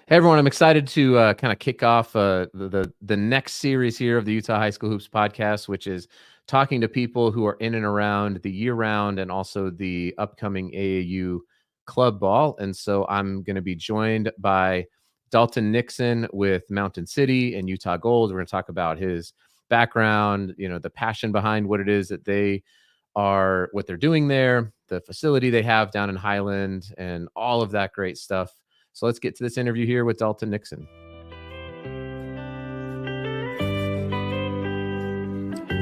Hey everyone, I'm excited to kind of kick off the next series here of the Utah High School Hoops podcast, which is talking to people who are in and around the year round and also the upcoming AAU club ball. And so I'm going to be joined by Dalton Nixon with Mountain City and Utah Gold. We're going to talk about his background, the passion behind what it is that what they're doing there, the facility they have down in Highland, and all of that great stuff. So let's get to this interview here with Dalton Nixon.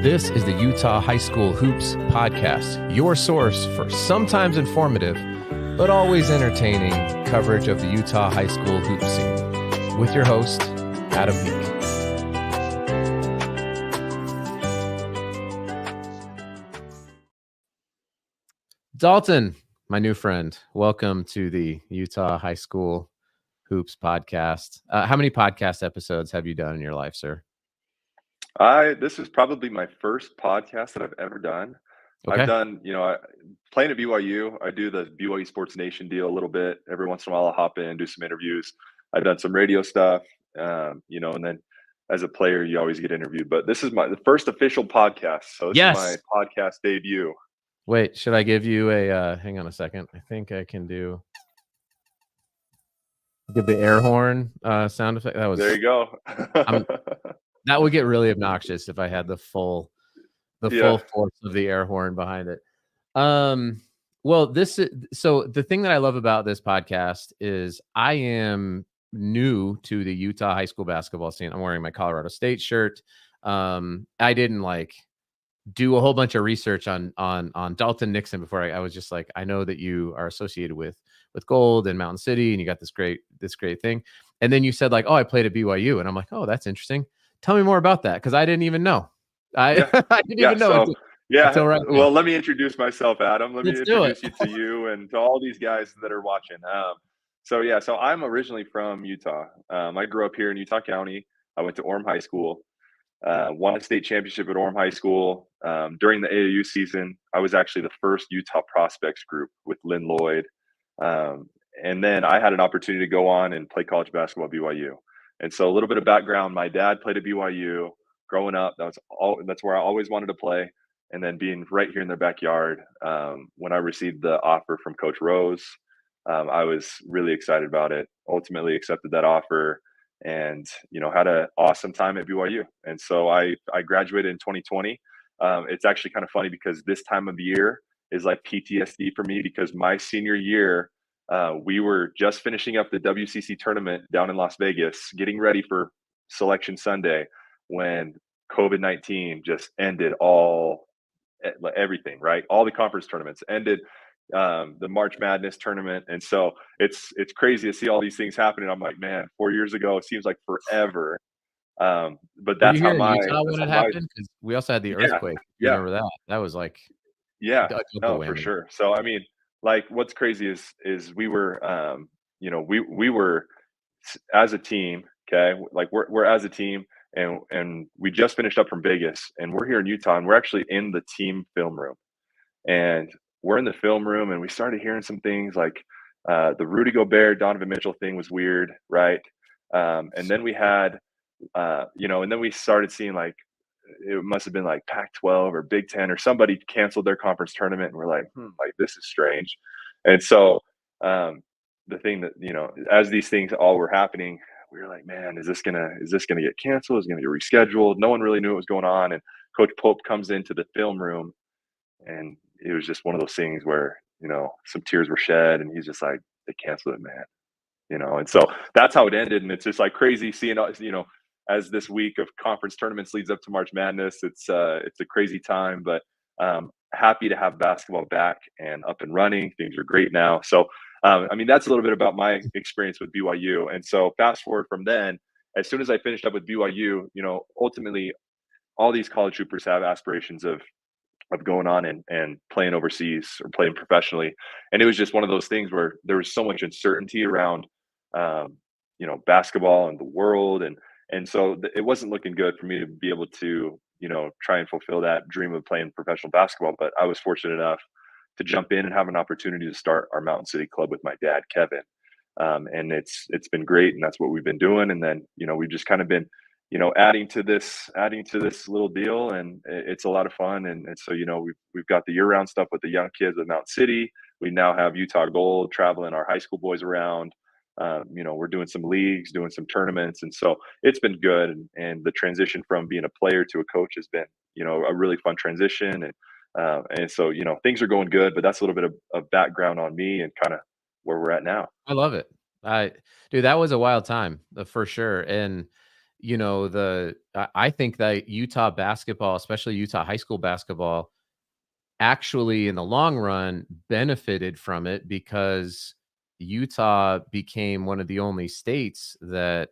This is the Utah High School Hoops podcast, your source for sometimes informative, but always entertaining coverage of the Utah High School hoop scene. With your host, Adam Meek. Dalton, my new friend, welcome to the Utah High School Hoops podcast. How many podcast episodes have you done in your life, sir? This is probably my first podcast that I've ever done. Okay. I've done, playing at BYU. I do the BYU Sports Nation deal a little bit. Every once in a while, I'll hop in, do some interviews. I've done some radio stuff, and then as a player, you always get interviewed. But this is the first official podcast. So this is my podcast debut. Wait, should I give you hang on a second. I think I can give the air horn sound effect. There you go. That would get really obnoxious if I had the full force of the air horn behind it. Well, so the thing that I love about this podcast is I am new to the Utah high school basketball scene. I'm wearing my Colorado State shirt. I didn't do a whole bunch of research on Dalton Nixon before I was just like, I know that you are associated with Gold and Mountain City, and you got this great thing. And then you said I played at BYU, and I'm like, oh, that's interesting. Tell me more about that, because I didn't even know. I didn't even know. Until right now. Well, let me introduce myself, Adam. Let's introduce you to you and to all these guys that are watching. So I'm originally from Utah. I grew up here in Utah County. I went to Orem High School. Won a state championship at Orem High School. During the AAU season, I was actually the first Utah prospects group with Lynn Lloyd. And then I had an opportunity to go on and play college basketball at BYU. And so a little bit of background, my dad played at BYU growing up. That's where I always wanted to play. And then being right here in their backyard, when I received the offer from Coach Rose, I was really excited about it. Ultimately accepted that offer and, had an awesome time at BYU. And so I graduated in 2020. It's actually kind of funny because this time of year is like PTSD for me, because my senior year, we were just finishing up the WCC tournament down in Las Vegas, getting ready for Selection Sunday, when COVID-19 just ended everything, right? All the conference tournaments ended, the March Madness tournament. And so it's crazy to see all these things happening. I'm like, man, 4 years ago, it seems like forever. But that's how Utah when it happened, because we also had the earthquake. You remember that? That was for sure. So I mean, what's crazy is we were, we were as a team. Okay, we're as a team, and we just finished up from Vegas, and we're here in Utah, and we're actually in the team film room, and we're in the film room, and we started hearing some things like the Rudy Gobert, Donovan Mitchell thing was weird, right? And then we had, and then we started seeing it must have been Pac-12 or Big Ten or somebody canceled their conference tournament, and we're like, this is strange. And so the thing that, as these things all were happening, we were like, man, is this gonna get canceled? Is it gonna get rescheduled? No one really knew what was going on. And Coach Pope comes into the film room, and it was just one of those things where, some tears were shed, and he's just like, they canceled it, man. And so that's how it ended. And it's just crazy seeing, as this week of conference tournaments leads up to March Madness. It's a crazy time, but happy to have basketball back and up and running. Things are great now. So, that's a little bit about my experience with BYU. And so fast forward from then, as soon as I finished up with BYU, ultimately all these college hoopers have aspirations of going on and playing overseas or playing professionally. And it was just one of those things where there was so much uncertainty around, basketball and the world. And so it wasn't looking good for me to be able to, try and fulfill that dream of playing professional basketball. But I was fortunate enough to jump in and have an opportunity to start our Mountain City club with my dad, Kevin. And it's been great, and that's what we've been doing. And then we've just kind of been adding to this little deal, and it's a lot of fun. And so we've got the year-round stuff with the young kids at Mountain City. We now have Utah Gold traveling our high school boys around. We're doing some leagues, doing some tournaments, and so it's been good. And the transition from being a player to a coach has been a really fun transition. And so things are going good. But that's a little bit of background on me and kind of where we're at now. I love it. Dude, that was a wild time, for sure. And I think that Utah basketball, especially Utah high school basketball, actually in the long run benefited from it, because Utah became one of the only states that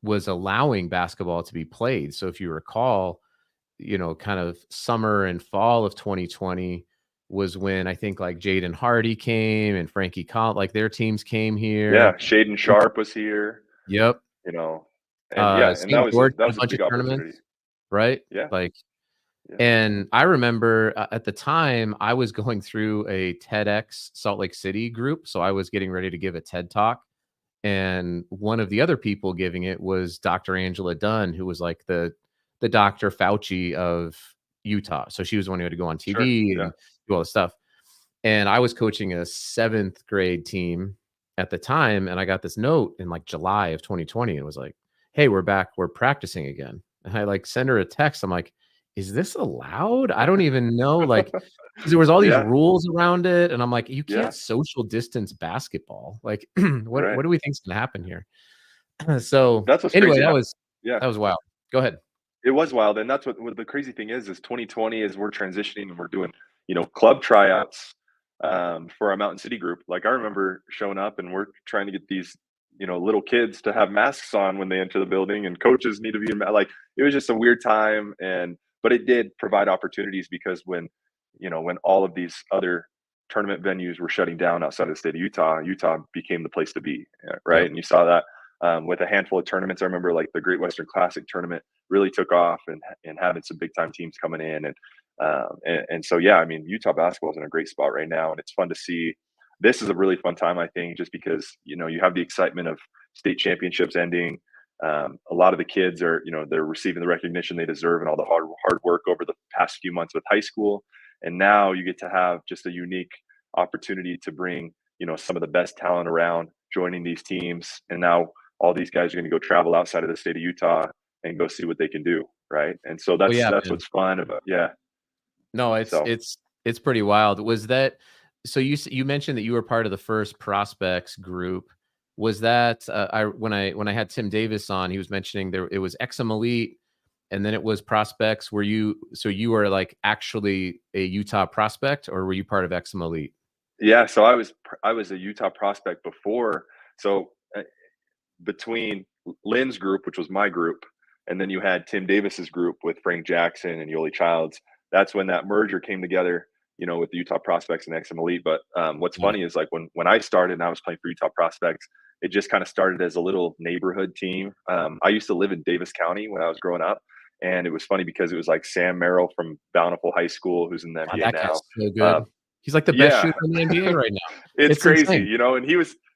was allowing basketball to be played. So if you recall, kind of summer and fall of 2020 was when I think like Jaden Hardy came and Frankie like their teams came Yeah, here. Shaden Sharp was here. Yep. And that St. was George that had a was a bunch of big opportunity. tournaments, right? Yeah, Like, yeah, and I remember at the time I was going through a TEDx Salt Lake City group. So I was getting ready to give a TED talk. And one of the other people giving it was Dr. Angela Dunn, who was like the Dr. Fauci of Utah. So she was the one who had to go on sure, TV yeah, and do all this stuff. And I was coaching a 7th grade team at the time. And I got this note in like July of 2020. And it was like, hey, we're back. We're practicing again. And I like send her a text. I'm like, is this allowed? I don't even know. Like, because there was all these yeah, rules around it. And I'm like, you yeah, can't social distance basketball. Like, what right. do we think's gonna happen here? So That's what's anyway, crazy. Yeah, that was wild. Go ahead. it was wild, and that's what the crazy thing is 2020 is we're transitioning and we're doing club tryouts for our Mountain City group. Like I remember showing up and we're trying to get these little kids to have masks on when they enter the building, and coaches need to be like it was just a weird time. But it did provide opportunities, because when all of these other tournament venues were shutting down outside of the state of Utah became the place to be, right? Yep. And you saw that with a handful of tournaments. I remember like the Great Western Classic tournament really took off, and having some big time teams coming in. And so yeah, I mean, Utah basketball is in a great spot right now, and it's fun to see. This is a really fun time, I think, just because you have the excitement of state championships ending. A lot of the kids are they're receiving the recognition they deserve, and all the hard work over the past few months with high school. And now you get to have just a unique opportunity to bring some of the best talent around joining these teams. And now all these guys are going to go travel outside of the state of Utah and go see what they can do, right? And so Well, yeah, that's man. what's fun about. Yeah. No, So it's pretty wild. Was that so? You mentioned that you were part of the first prospects group. Was that when I had Tim Davis on, he was mentioning there it was Exum Elite, and then it was prospects. You were like actually a Utah prospect, or were you part of Exum Elite? yeah, so I was a Utah prospect before. So between Lynn's group, which was my group, and then you had Tim Davis's group with Frank Jackson and Yoli Childs. That's when that merger came together, with the Utah Prospects and XM Elite. But what's Yeah. funny is like when I started and I was playing for Utah Prospects, it just kind of started as a little neighborhood team. I used to live in Davis County when I was growing up. And it was funny because it was like Sam Merrill from Bountiful High School, who's in the God, NBA that now. guy's so Uh, good. He's like the best yeah, shooter in the NBA right now. it's It's crazy, insane.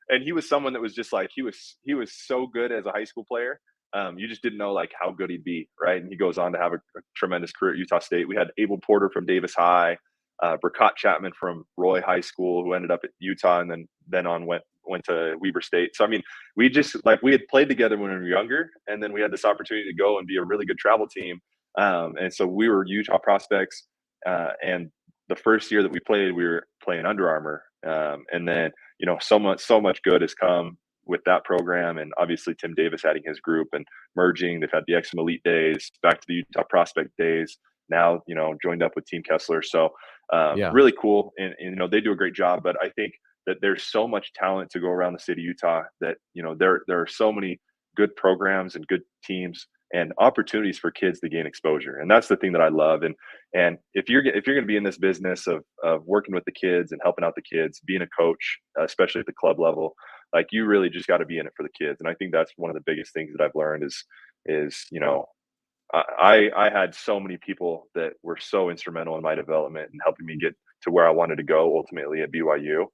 and he was someone that was just like he was so good as a high school player. You just didn't know like how good he'd be, right? And he goes on to have a tremendous career at Utah State. We had Abel Porter from Davis High, Brakat Chapman from Roy High School, who ended up at Utah, and then on went to Weber State. So I mean, we just like we had played together when we were younger, and then we had this opportunity to go and be a really good travel team. And so we were Utah prospects, and the first year that we played, we were playing Under Armour, and then so much good has come with that program, and obviously Tim Davis adding his group and merging. They've had the XM Elite days, back to the Utah Prospect days. Now joined up with Team Kessler, so Yeah. really cool, and they do a great job. But I think that there's so much talent to go around the state of Utah that there are so many good programs and good teams and opportunities for kids to gain exposure, and that's the thing that I love. And if you're going to be in this business of working with the kids and helping out the kids, being a coach, especially at the club level, like you really just got to be in it for the kids. And I think that's one of the biggest things that I've learned is I had so many people that were so instrumental in my development and helping me get to where I wanted to go ultimately at BYU.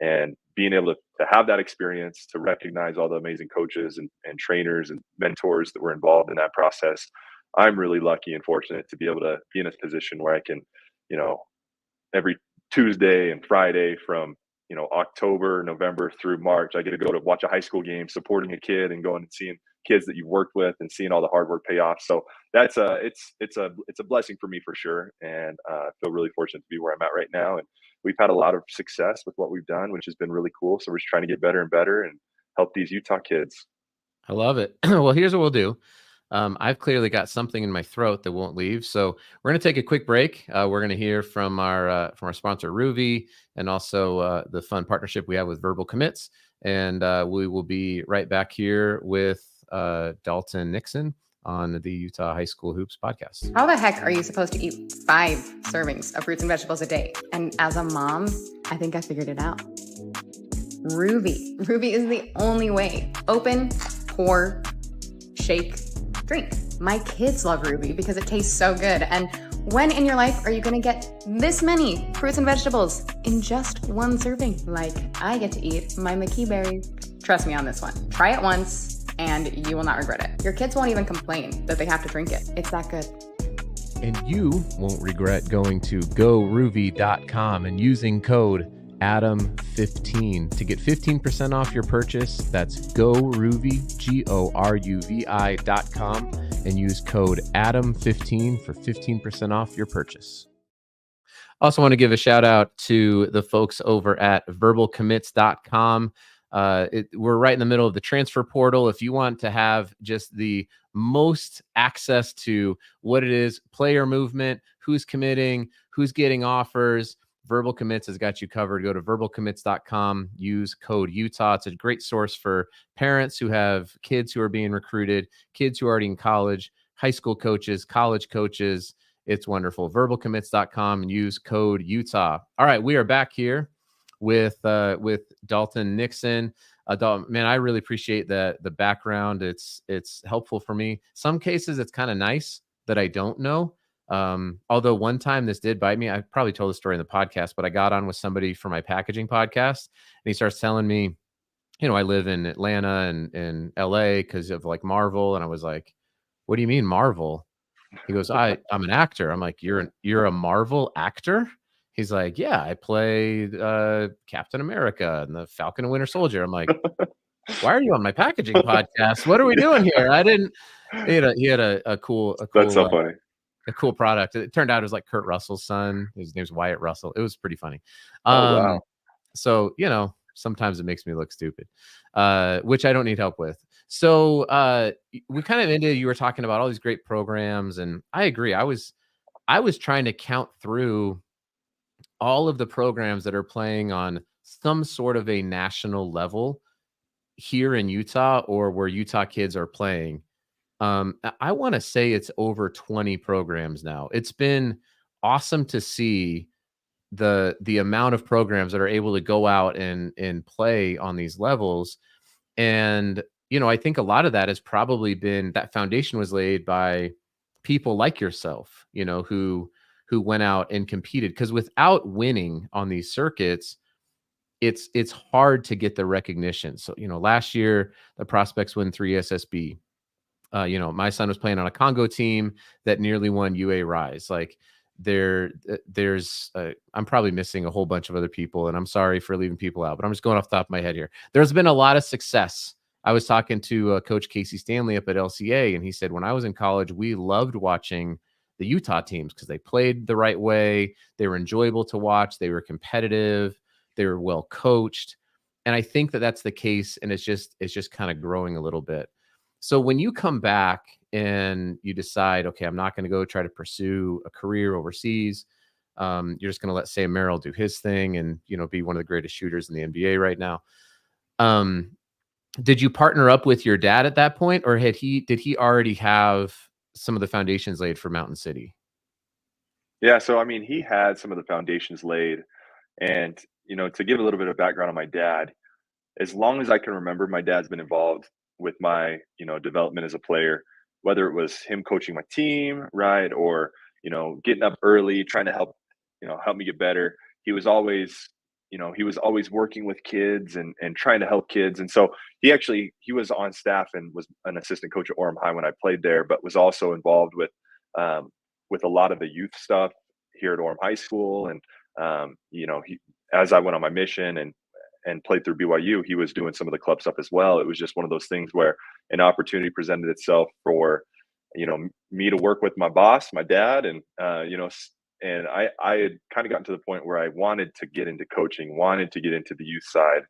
And being able to have that experience, to recognize all the amazing coaches and trainers and mentors that were involved in that process, I'm really lucky and fortunate to be able to be in a position where I can, you know, every Tuesday and Friday from, October, November through March, I get to go to watch a high school game, supporting a kid and going and seeing kids that you've worked with and seeing all the hard work pay off. So that's it's a blessing for me for sure. And I feel really fortunate to be where I'm at right now. And we've had a lot of success with what we've done, which has been really cool. So we're just trying to get better and better and help these Utah kids. I love it. Well, here's what we'll do. I've clearly got something in my throat that won't leave. So we're going to take a quick break. We're going to hear from our sponsor, Ruvi, and also the fun partnership we have with Verbal Commits. And we will be right back here with Dalton Nixon on the Utah High School Hoops podcast. How the heck are you supposed to eat 5 servings of fruits and vegetables a day? And as a mom, I think I figured it out. Ruvi. Ruvi is the only way. Open, pour, shake, drink. My kids love Ruvi because it tastes so good. And when in your life are you going to get this many fruits and vegetables in just one serving? Like I get to eat my McKee berry. Trust me on this one. Try it once and you will not regret it. Your kids won't even complain that they have to drink it. It's that good. And you won't regret going to goruvi.com and using code Adam15 to get 15% off your purchase. That's goruvi, GORUVI.com, and use code Adam15 for 15% off your purchase. Also want to give a shout out to the folks over at verbalcommits.com. We're right in the middle of the transfer portal. If you want to have just the most access to what it is, player movement, who's committing, who's getting offers, Verbal Commits has got you covered. Go to verbalcommits.com, use code Utah. It's a great source for parents who have kids who are being recruited, kids who are already in college, high school coaches, college coaches. It's wonderful. Verbalcommits.com and use code Utah. All right, we are back here with Dalton Nixon. Dalton, man, I really appreciate the background. It's helpful for me. Some cases it's kind of nice that I don't know. Although one time this did bite me. I probably told the story in the podcast, but I got on with somebody for my packaging podcast and he starts telling me, I live in Atlanta and in LA because of like Marvel. And I was like, what do you mean Marvel? He goes, I'm an actor. I'm like, you're a Marvel actor? He's like, yeah, I play Captain America and the Falcon and Winter Soldier. I'm like, why are you on my packaging podcast? What are we doing here? I didn't, he had a cool, that's so funny. A cool product. It turned out it was like Kurt Russell's son. His name's Wyatt Russell. It was pretty funny. Wow. So, sometimes it makes me look stupid, which I don't need help with. So we kind of ended, you were talking about all these great programs. And I agree. I was trying to count through all of the programs that are playing on some sort of a national level here in Utah or where Utah kids are playing. I want to say it's over 20 programs now. It's been awesome to see the amount of programs that are able to go out and play on these levels. And, I think a lot of that has probably been that foundation was laid by people like yourself, who went out and competed. Because without winning on these circuits, it's hard to get the recognition. So, last year the prospects win 3 SSB. My son was playing on a Congo team that nearly won UA Rise. Like there's I'm probably missing a whole bunch of other people and I'm sorry for leaving people out, but I'm just going off the top of my head here. There's been a lot of success. I was talking to Coach Casey Stanley up at LCA and he said, when I was in college, we loved watching the Utah teams because they played the right way. They were enjoyable to watch. They were competitive. They were well coached. And I think that that's the case. And it's just kind of growing a little bit. So when you come back and you decide, okay, I'm not going to go try to pursue a career overseas. You're just going to let Sam Merrill do his thing and, be one of the greatest shooters in the NBA right now. Did you partner up with your dad at that point or did he already have some of the foundations laid for Mountain City? Yeah. So, he had some of the foundations laid and, to give a little bit of background on my dad, as long as I can remember, my dad's been involved with my, development as a player, whether it was him coaching my team, right. Or, getting up early, trying to help me get better. He was always, he was always working with kids and trying to help kids. And so he was on staff and was an assistant coach at Orem High when I played there, but was also involved with a lot of the youth stuff here at Orem High School. And as I went on my mission and played through BYU, he was doing some of the club stuff as well. It was just one of those things where an opportunity presented itself for me to work with my boss, my dad, and and I had kind of gotten to the point where I wanted to get into coaching, wanted to get into the youth side,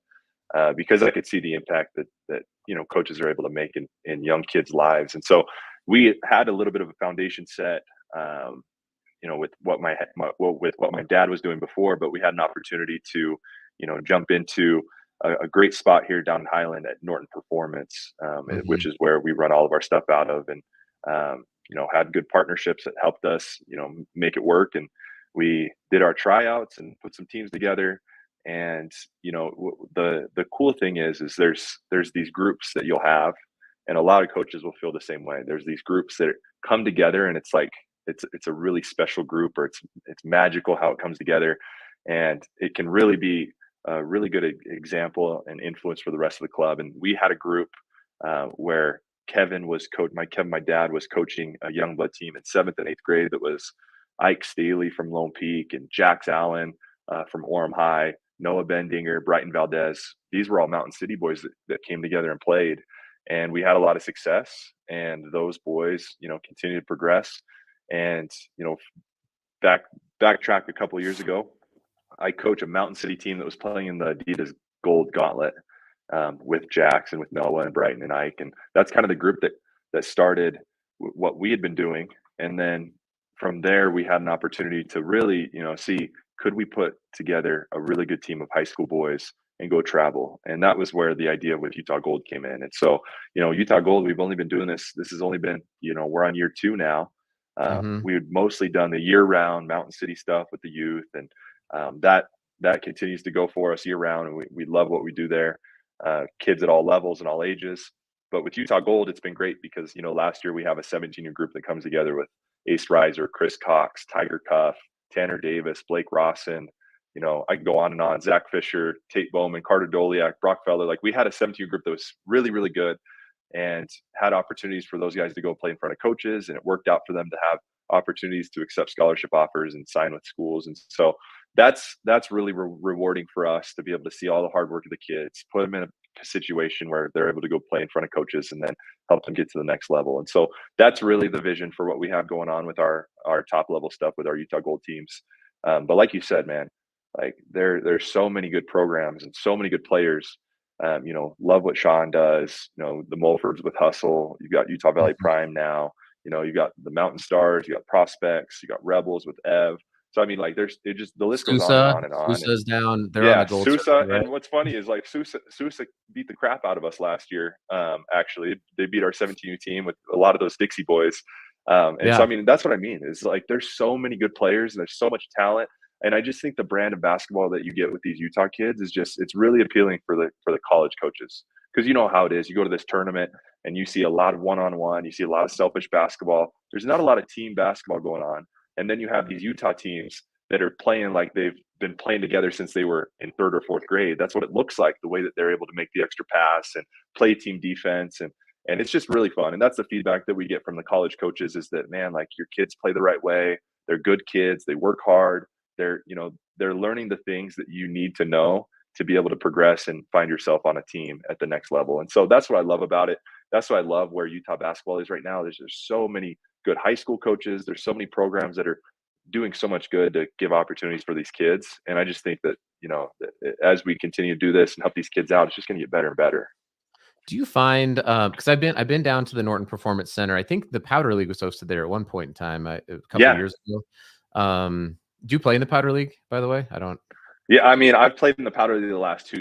because I could see the impact that coaches are able to make in young kids' lives. And so we had a little bit of a foundation set, with what my dad was doing before, but we had an opportunity to jump into a great spot here down in Highland at Norton Performance, which is where we run all of our stuff out of, and had good partnerships that helped us make it work. And we did our tryouts and put some teams together. And the cool thing is there's these groups that you'll have, and a lot of coaches will feel the same way. There's these groups that come together, and it's like it's a really special group, or it's magical how it comes together, and it can really be a really good example and influence for the rest of the club. And we had a group where my dad was coaching a young blood team in 7th and 8th grade that was Ike Staley from Lone Peak and Jax Allen from Orem High, Noah Bendinger, Brighton Valdez. These were all Mountain City boys that came together and played, and we had a lot of success. And those boys continued to progress. And backtrack a couple of years ago, I coach a Mountain City team that was playing in the Adidas Gold Gauntlet with Jackson, with Noah and Brighton and Ike. And that's kind of the group that started what we had been doing. And then from there, we had an opportunity to really, see, could we put together a really good team of high school boys and go travel? And that was where the idea with Utah Gold came in. And so, Utah Gold, we've only been doing this. This has only been, we're on year 2 now. We had mostly done the year-round Mountain City stuff with the youth, and that continues to go for us year-round, and we love what we do there. Kids at all levels and all ages. But with Utah Gold, it's been great because last year we have a 17-year group that comes together with Ace Reiser, Chris Cox, Tiger Cuff, Tanner Davis, Blake Rawson. I can go on and on. Zach Fisher, Tate Bowman, Carter Doliak, Brock Feller. Like, we had a 17-year group that was really, really good, and had opportunities for those guys to go play in front of coaches, and it worked out for them to have opportunities to accept scholarship offers and sign with schools. And so that's really rewarding for us to be able to see all the hard work of the kids, put them in a situation where they're able to go play in front of coaches and then help them get to the next level. And so that's really the vision for what we have going on with our top level stuff with our Utah Gold teams. But like you said, man, like there's so many good programs and so many good players. Love what Sean does, the Mulfords with Hustle. You've got Utah Valley Prime now, you got the Mountain Stars, you got Prospects, you got Rebels with Ev. So, I mean, like, the list goes on and on. Sousa's down. They're on the gold Sousa. circuit, right? And what's funny is, like, Sousa beat the crap out of us last year. Actually, they beat our 17U team with a lot of those Dixie boys. So, I mean, that's what I mean is, like, there's so many good players and there's so much talent. And I just think the brand of basketball that you get with these Utah kids is it's really appealing for the college coaches. Because you know how it is. You go to this tournament and you see a lot of one-on-one. You see a lot of selfish basketball. There's not a lot of team basketball going on. And then you have these Utah teams that are playing like they've been playing together since they were in 3rd or 4th grade. That's what it looks like, the way that they're able to make the extra pass and play team defense. And it's just really fun. And that's the feedback that we get from the college coaches is that, man, like, your kids play the right way. They're good kids. They work hard. They're learning the things that you need to know to be able to progress and find yourself on a team at the next level. And so that's what I love about it. That's what I love where Utah basketball is right now. There's so many good high school coaches. There's so many programs that are doing so much good to give opportunities for these kids. And I just think that, as we continue to do this and help these kids out, it's just going to get better and better. Do you find, because I've been down to the Norton Performance Center. I think the Powder League was hosted there at one point in time, a couple of years ago. Do you play in the Powder League, by the way? I don't. Yeah, I mean, I've played in the Powder League the last 2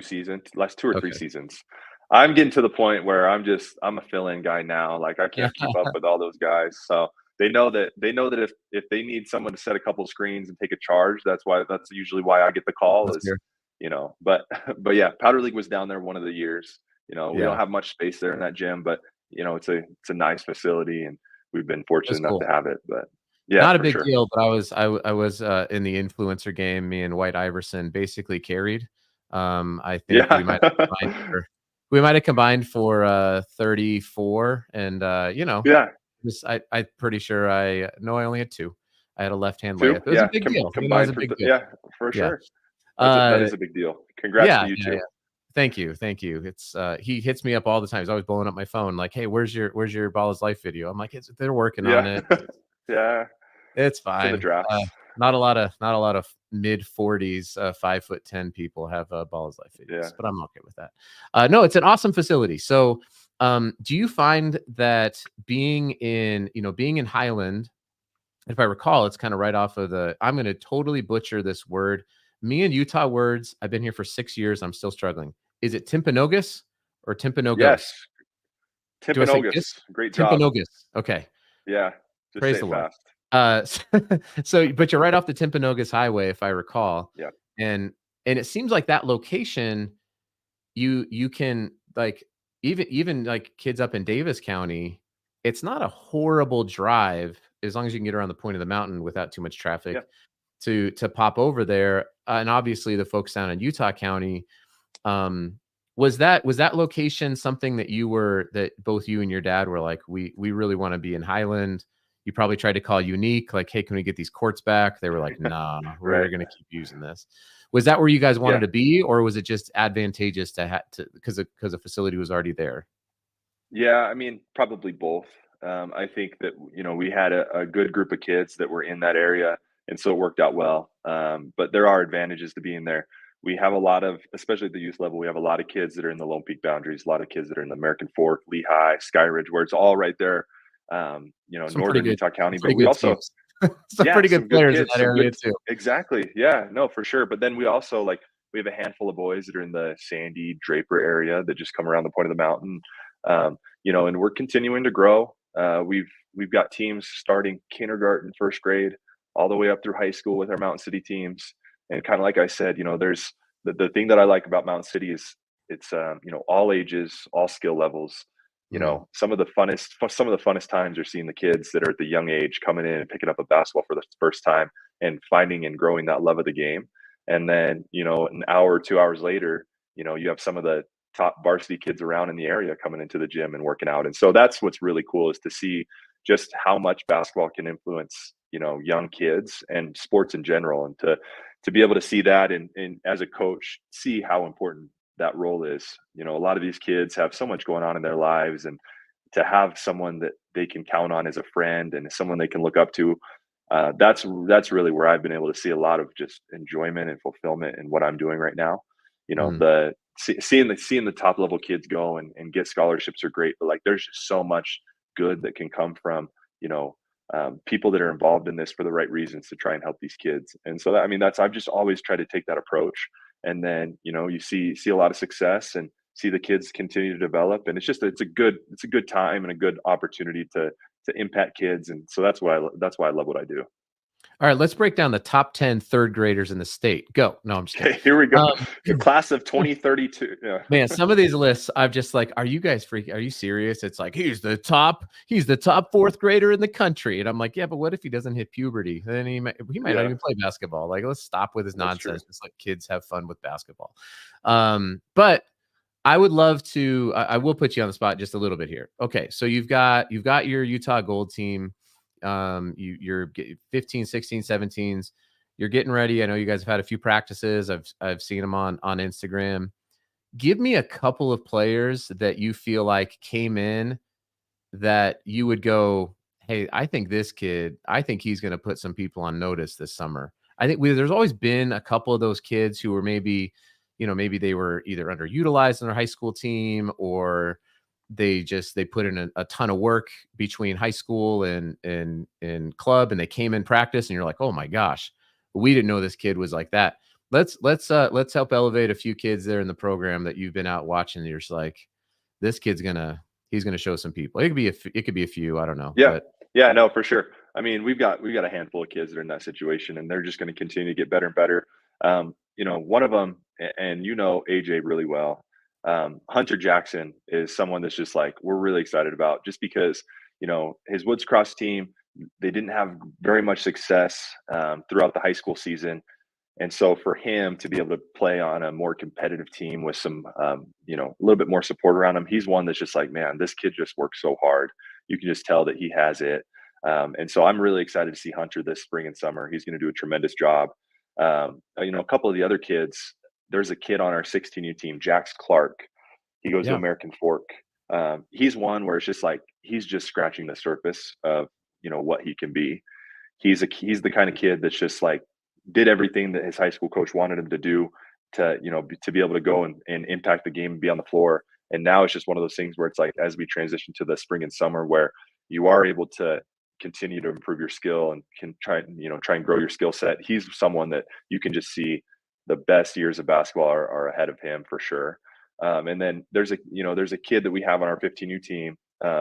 or 3 seasons. I'm getting to the point where I'm a fill-in guy now. Like, I can't keep up with all those guys. So they know that if they need someone to set a couple of screens and take a charge, that's usually why I get the call. But yeah, Powder League was down there one of the years. We don't have much space there in that gym, but it's a nice facility, and we've been fortunate enough to have it. But Yeah, Not a for big sure. deal, but I was in the influencer game. Me and White Iverson basically carried. I think Yeah. we might have combined for 34, and Yeah. I'm pretty sure I only had two. I had a left hand 2? layup. It was a Yeah, big deal. It was combined a for big deal. yeah, for Yeah. sure. That Uh, is a big deal. Congrats yeah, to you yeah, yeah. too. Thank you, thank you. It's he hits me up all the time. He's always blowing up my phone, like, "Hey, where's your Ball is Life video?" I'm like, they're working on Yeah. it. Yeah. It's It's in the fine. drafts. Not a lot of mid-40s, 5'10" people have Ball is Life Yeah. videos, but I'm okay with that. No, it's an awesome facility. So, do you find that being in Highland, if I recall, it's kind of right off of I'm going to totally butcher this word. Me and Utah words, I've been here for 6 years. I'm still struggling. Is it Timpanogos or Yes. Timpanogos? Do I say Timpanogos. gis? Great job. Timpanogos. Okay. Yeah. Just Praise say the it Lord. fast. Uh, so but you're right off the Timpanogos Highway, if I recall, Yeah. and it seems like that location, you can, like, even like kids up in Davis County, it's not a horrible drive as long as you can get around the point of the mountain without too much Yeah. traffic to pop over there. And obviously the folks down in Utah County, um, was that location something that both you and your dad were like, we really want to be in Highland? You probably tried to call Unique, like, hey, can we get these courts back? They were like, nah, we're Right. gonna keep using this. Was that where you guys wanted Yeah. to be, or was it just advantageous to because the facility was already there? Yeah, I mean, probably both. I think that we had a good group of kids that were in that area, and so it worked out well. But there are advantages to being there. We have a lot of, especially at the youth level, we have a lot of kids that are in the Lone Peak boundaries, a lot of kids that are in the American Fork, Lehigh, Sky Ridge, where it's all right there, Some pretty northern good Utah County. some But pretty we good also, teams. Some yeah, pretty some good good players in kids, that some area good, too. exactly. Yeah, no, for sure. But then we also we have a handful of boys that are in the Sandy Draper area that just come around the point of the mountain. And we're continuing to grow. We've got teams starting kindergarten, first grade, all the way up through high school with our Mountain City teams. And kind of like I said, there's the thing that I like about Mountain City is it's all ages, all skill levels. Mhm. Some of the funnest times are seeing the kids that are at the young age coming in and picking up a basketball for the first time and finding and growing that love of the game. And then, an hour or 2 hours later, you have some of the top varsity kids around in the area coming into the gym and working out. And so that's what's really cool, is to see just how much basketball can influence, young kids and sports in general. And to be able to see that, and as a coach, see how important that role is. A lot of these kids have so much going on in their lives, and to have someone that they can count on as a friend and someone they can look up to, that's really where I've been able to see a lot of just enjoyment and fulfillment in what I'm doing right now. Mhm. Seeing the top level kids go and get scholarships are great, but there's just so much good that can come from you know people that are involved in this for the right reasons to try and help these kids. And so that, I mean, that's I've just always tried to take that approach. And then you see a lot of success and see the kids continue to develop, and it's a good time and a good opportunity to impact kids. And so that's why I love what I do. All right, let's break down the top 10 third graders in the state. Go. No, I'm just kidding. Okay, here we go. Um, The class of 2032. Yeah. Man, some of these lists, I'm just like, are you guys freaking? Are you serious? It's like he's the top fourth grader in the country, and I'm like, yeah, but what if he doesn't hit puberty? Then he might not Yeah, even play basketball. Like, let's stop with his that's true. nonsense. Just let kids have fun with basketball. But I would love to. I will put you on the spot just a little bit here. Okay, so you've got your Utah Gold team. You're 15, 16, 17s. You're getting ready. I know you guys have had a few practices. I've seen them on Instagram. Give me a couple of players that you feel like came in that you would go, hey, I think he's going to put some people on notice this summer. I think there's always been a couple of those kids who were maybe they were either underutilized in their high school team, or they put in a ton of work between high school and club, and they came in practice and you're like, oh my gosh, we didn't know this kid was like that. Let's help elevate a few kids there in the program that you've been out watching. And you're just like, this kid's he's gonna show some people. It could be a few. I don't know, Yeah. but Yeah, no, for sure. I mean, we've got a handful of kids that are in that situation, and they're just going to continue to get better and better. One of them, and AJ really well. Hunter Jackson is someone that's just like we're really excited about, just because his Woods Cross team. they didn't have very much success throughout the high school season. And so for him to be able to play on a more competitive team with some, a little bit more support around him, he's one that's just like, man, this kid just works so hard. You can just tell that he has it. And so I'm really excited to see Hunter this spring and summer. He's going to do a tremendous job. A couple of the other kids, there's a kid on our 16U team, Jax Clark. He goes to American Fork. He's one where it's just like, he's just scratching the surface of, what he can be. He's the kind of kid that's just like, did everything that his high school coach wanted him to do to, to be able to go and impact the game and be on the floor. And now it's just one of those things where it's like, as we transition to the spring and summer, where you are able to continue to improve your skill and can try and grow your skill set. He's someone that you can just see the best years of basketball are ahead of him for sure. And then there's a kid that we have on our 15U team.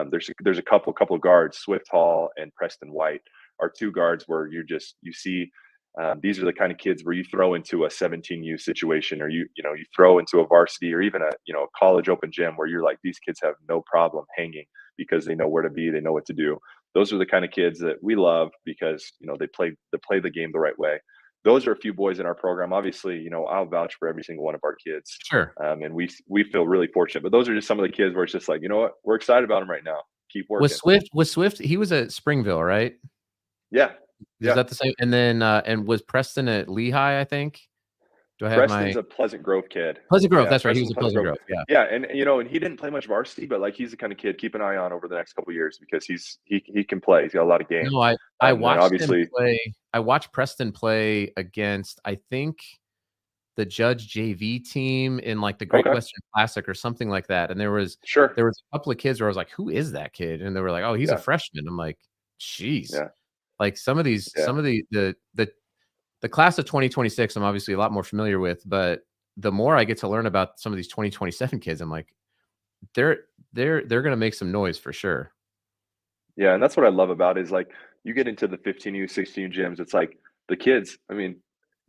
There's a couple of guards, Swift Hall and Preston White are two guards where you see these are the kind of kids where you throw into a 17U situation, or you throw into a varsity or even a college open gym where you're like, these kids have no problem hanging because they know where to be, they know what to do. Those are the kind of kids that we love because they play the game the right way. Those are a few boys in our program. Obviously, I'll vouch for every single one of our kids. Sure. And we feel really fortunate. But those are just some of the kids where it's just like, you know what, we're excited about them right now. Keep working. Was Swift? He was at Springville, right? Yeah. Is that the same? And then and was Preston at Lehigh, I think? Do I have Preston's a Pleasant Grove kid. Pleasant Grove, that's right. He was a Pleasant Grove. Yeah. Yeah, and and he didn't play much varsity, but like he's the kind of kid keep an eye on over the next couple of years because he can play. He's got a lot of game. No, I watched him play. I watched Preston play against, I think, the Judge JV team in like the Great Western Classic or something like that. And there was a couple of kids where I was like, who is that kid? And they were like, oh, he's a freshman. I'm like, geez. Yeah. Like some of the class of 2026, I'm obviously a lot more familiar with, but the more I get to learn about some of these 2027 kids, I'm like, they're going to make some noise for sure. Yeah, and that's what I love about it is like you get into the 15U, 16U gyms, it's like the kids, I mean,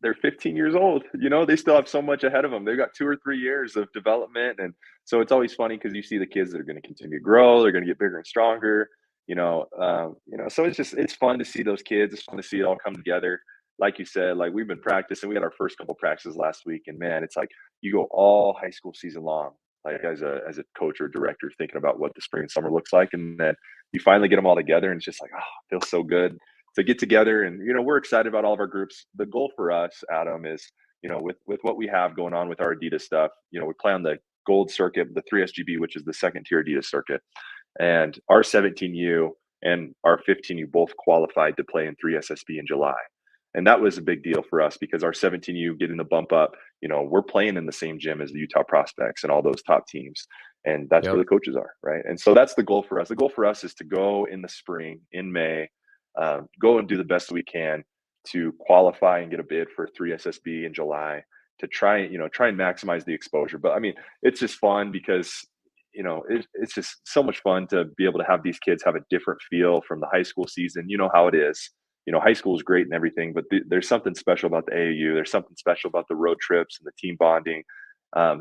they're 15 years old, they still have so much ahead of them. They've got 2 or 3 years of development. And so it's always funny because you see the kids that are going to continue to grow, they're going to get bigger and stronger, so it's fun to see those kids. It's fun to see it all come together. Like you said, like we've been practicing, we had our first couple practices last week, and man, it's like you go all high school season long, like as a coach or director thinking about what the spring and summer looks like. And then you finally get them all together and it's just like, oh, it feels so good to get together. And, we're excited about all of our groups. The goal for us, Adam, is, with what we have going on with our Adidas stuff, we play on the gold circuit, the 3SGB, which is the second tier Adidas circuit. And our 17U and our 15U both qualified to play in 3SSB in July. And that was a big deal for us because our 17U getting the bump up, we're playing in the same gym as the Utah Prospects and all those top teams. And that's where the coaches are, right? And so that's the goal for us. The goal for us is to go in the spring, in May, go and do the best we can to qualify and get a bid for 3SSB in July to try and maximize the exposure. But I mean, it's just fun because it's just so much fun to be able to have these kids have a different feel from the high school season. You know how it is. High school is great and everything, but there's something special about the AAU. There's something special about the road trips and the team bonding.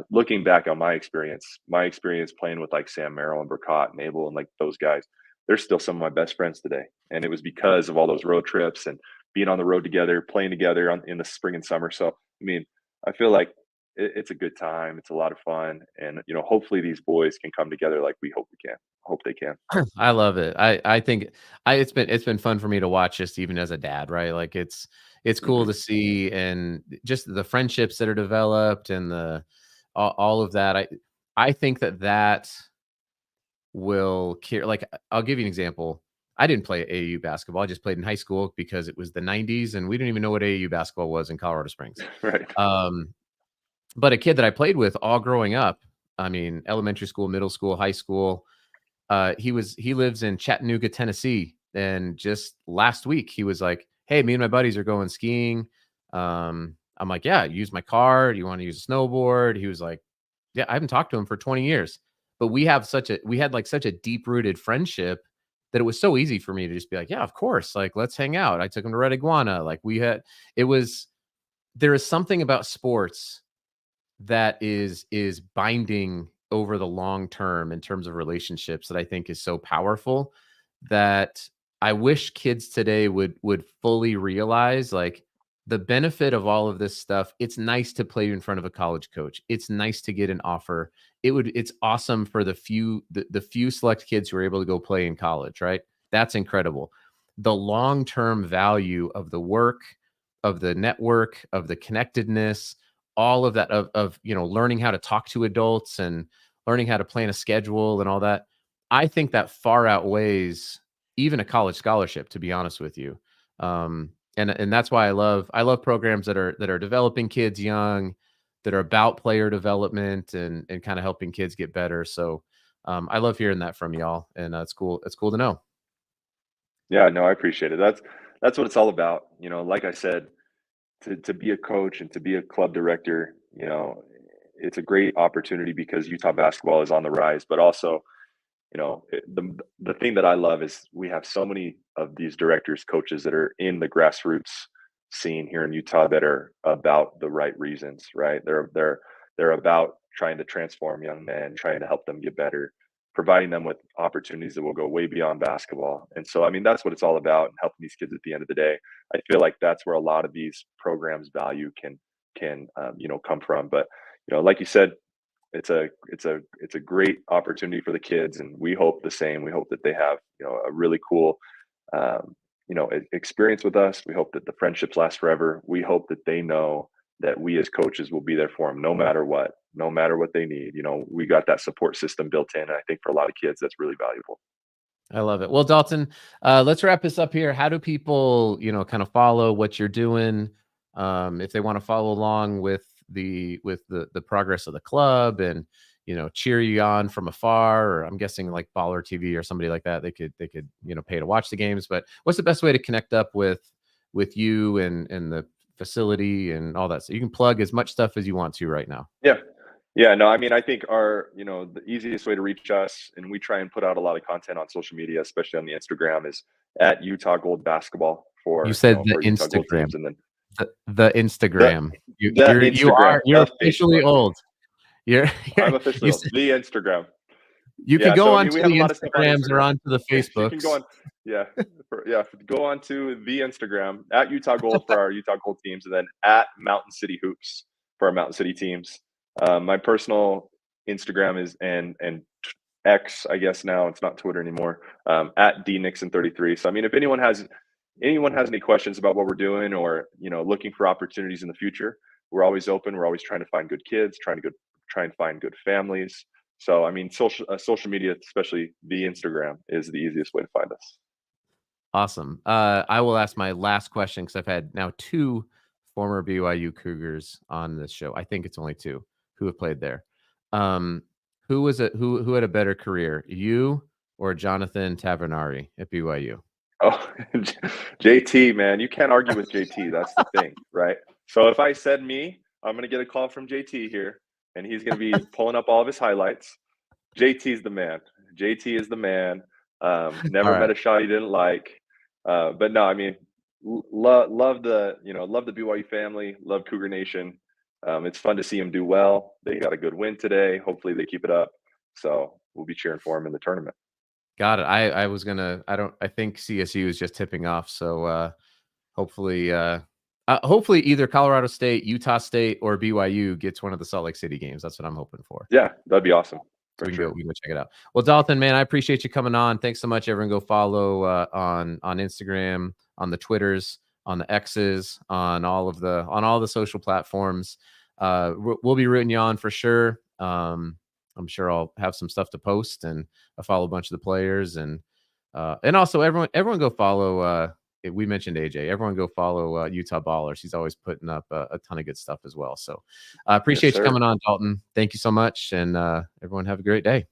Looking back on my experience playing with like Sam Merrill and Burkott and Abel and like those guys, they're still some of my best friends today. And it was because of all those road trips and being on the road together, playing together in the spring and summer. So, I mean, I feel like it's a good time. It's a lot of fun. And, hopefully these boys can come together like we hope they can. I love it. I think it's been fun for me to watch just even as a dad, right? Like it's cool to see, and just the friendships that are developed and all of that. I think that will care. Like I'll give you an example. I didn't play AAU basketball. I just played in high school because it was the 90s and we didn't even know what AAU basketball was in Colorado Springs. Right. But a kid that I played with all growing up, I mean, elementary school, middle school, high school, he lives in Chattanooga, Tennessee. And just last week he was like, hey, me and my buddies are going skiing. I'm like, yeah, use my car. Do you want to use a snowboard? He was like, yeah, I haven't talked to him for 20 years, but we had such a deep rooted friendship that it was so easy for me to just be like, yeah, of course. Like, let's hang out. I took him to Red Iguana. Like there is something about sports that is binding over the long term in terms of relationships that I think is so powerful that I wish kids today would fully realize like the benefit of all of this stuff. It's nice to play in front of a college coach. It's nice to get an offer. It's awesome for the few select kids who are able to go play in college, right? That's incredible. The long-term value of the work, of the network, of the connectedness, all of that, of learning how to talk to adults and learning how to plan a schedule and all that. I think that far outweighs even a college scholarship, to be honest with you. And that's why I love programs that are developing kids young, that are about player development and kind of helping kids get better. So I love hearing that from y'all, and it's cool. It's cool to know. Yeah, no, I appreciate it. That's what it's all about. Like I said, to be a coach and to be a club director, it's a great opportunity because Utah basketball is on the rise, but also, the thing that I love is we have so many of these directors, coaches that are in the grassroots scene here in Utah that are about the right reasons, right? They're about trying to transform young men, trying to help them get better, providing them with opportunities that will go way beyond basketball. And so, I mean, that's what it's all about, and helping these kids at the end of the day. I feel like that's where a lot of these programs' value can come from. But like you said, it's a great opportunity for the kids, and we hope the same. We hope that they have a really cool experience with us. We hope that the friendships last forever. We hope that they know that we as coaches will be there for them no matter what they need. We got that support system built in, and I think for a lot of kids that's really valuable. I love it. Well, Dalton, let's wrap this up here. How do people kind of follow what you're doing, if they want to follow along with the progress of the club and cheer you on from afar? Or I'm guessing like Baller TV or somebody like that, they could pay to watch the games. But what's the best way to connect up with you and the facility and all that? So you can plug as much stuff as you want to right now. Yeah, no, I mean, I think the easiest way to reach us, and we try and put out a lot of content on social media, especially on the Instagram, is at Utah Gold Basketball. You said the Instagram. And then the Instagram. You're officially old. I'm officially old. The Instagram. You can go on to the Instagrams or onto the Facebooks. You can go on, go on to the Instagram at Utah Gold for our Utah Gold teams, and then at Mountain City Hoops for our Mountain City teams. My personal Instagram is and X, I guess now it's not Twitter anymore. At DNixon33. So I mean, if anyone has any questions about what we're doing, or looking for opportunities in the future, we're always open. We're always trying to find good kids, try and find good families. So I mean, social media, especially the Instagram, is the easiest way to find us. Awesome. I will ask my last question, because I've had now 2 former BYU Cougars on this show. I think it's only 2 who have played there. Who had a better career, you or Jonathan Tavernari at BYU? Oh, JT, man, you can't argue with JT. That's the thing, right? So if I said me, I'm going to get a call from JT here, and he's going to be pulling up all of his highlights. JT's the man. JT is the man. Never met a shot he didn't like. But no, I mean, love the BYU family, love Cougar Nation. It's fun to see them do well. They got a good win today. Hopefully they keep it up. So we'll be cheering for them in the tournament. Got it. I think CSU is just tipping off. So hopefully either Colorado State, Utah State, or BYU gets one of the Salt Lake City games. That's what I'm hoping for. Yeah, that'd be awesome. We can go check it out. Well, Dalton, man, I appreciate you coming on. Thanks so much. Everyone go follow on Instagram, on the Twitters, on the X's, on all the social platforms. We'll be rooting you on for sure. I'm sure I'll have some stuff to post, and I follow a bunch of the players, and also everyone go follow. We mentioned AJ. Everyone go follow Utah Ballers. He's always putting up a ton of good stuff as well. So I appreciate you coming on, Dalton. Thank you so much, and everyone have a great day.